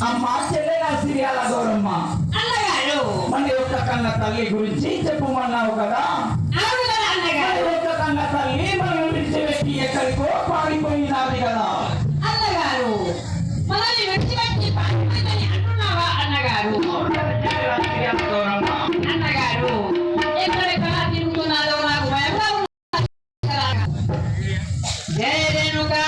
అమ్మా చెల్లెల సిరియాల గౌరమ్మ అన్నగారు మన యొక్క కన్న తల్లి గురించి చెప్పమన్నావు కదా. ఒక్క కన్న తల్లి మనం విడిచిపెట్టి ఎక్కడికో పారిపోయినది కదా. అన్నగారు మనల్ని విడిచిపెట్టి పారిపోయిందని అంటున్నావా అన్నగారు? అన్నగారు ఎక్కడెక్కడ తిరుగుతున్నారో నాకు భయంగా ఉంది. జయ రేణుకా